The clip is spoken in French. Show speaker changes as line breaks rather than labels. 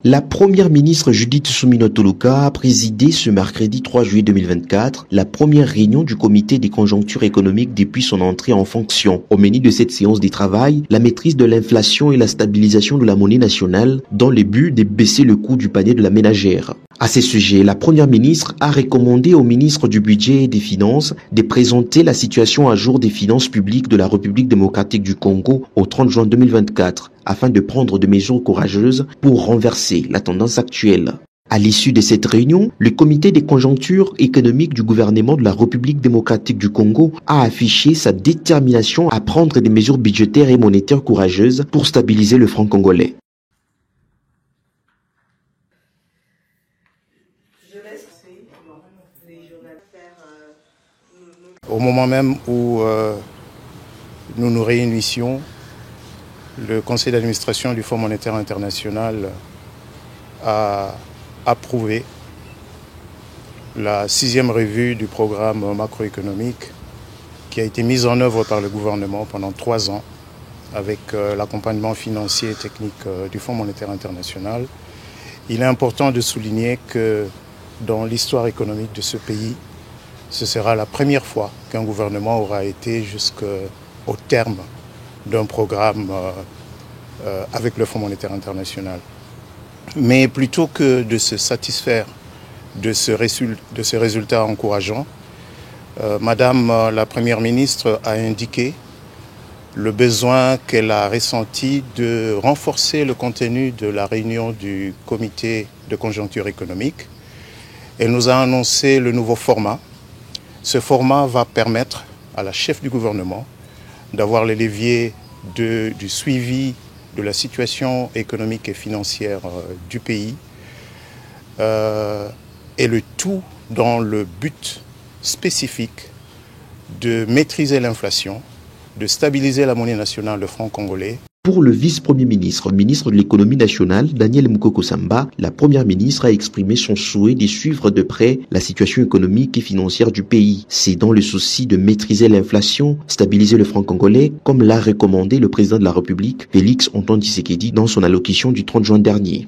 La première ministre Judith Suminwa Tuluka a présidé ce mercredi 3 juillet 2024 la première réunion du comité des conjonctures économiques depuis son entrée en fonction. Au menu de cette séance de travail, la maîtrise de l'inflation et la stabilisation de la monnaie nationale dans le but de baisser le coût du panier de la ménagère. À ce sujet, la première ministre a recommandé au ministre du Budget et des Finances de présenter la situation à jour des finances publiques de la République démocratique du Congo au 30 juin 2024 afin de prendre des mesures courageuses pour renverser la tendance actuelle. À l'issue de cette réunion, le comité des conjonctures économiques du gouvernement de la République démocratique du Congo a affiché sa détermination à prendre des mesures budgétaires et monétaires courageuses pour stabiliser le franc congolais.
Au moment même où nous nous réunissions, le conseil d'administration du Fonds monétaire international a approuvé la 6e revue du programme macroéconomique qui a été mise en œuvre par le gouvernement pendant 3 ans avec l'accompagnement financier et technique du Fonds monétaire international. Il est important de souligner que dans l'histoire économique de ce pays, ce sera la première fois qu'un gouvernement aura été jusqu'au terme d'un programme avec le Fonds monétaire international. Mais plutôt que de se satisfaire de ce résultat encourageant, Madame la Première ministre a indiqué le besoin qu'elle a ressenti de renforcer le contenu de la réunion du comité de conjoncture économique. Elle nous a annoncé le nouveau format. Ce format va permettre à la chef du gouvernement d'avoir les leviers du suivi de la situation économique et financière du pays et le tout dans le but spécifique de maîtriser l'inflation, de stabiliser la monnaie nationale, le franc congolais.
Pour le vice-premier ministre, ministre de l'économie nationale, Daniel Mukoko Samba, la première ministre a exprimé son souhait de suivre de près la situation économique et financière du pays. C'est dans le souci de maîtriser l'inflation, stabiliser le franc congolais, comme l'a recommandé le président de la République, Félix Antoine Tshisekedi, dans son allocution du 30 juin dernier.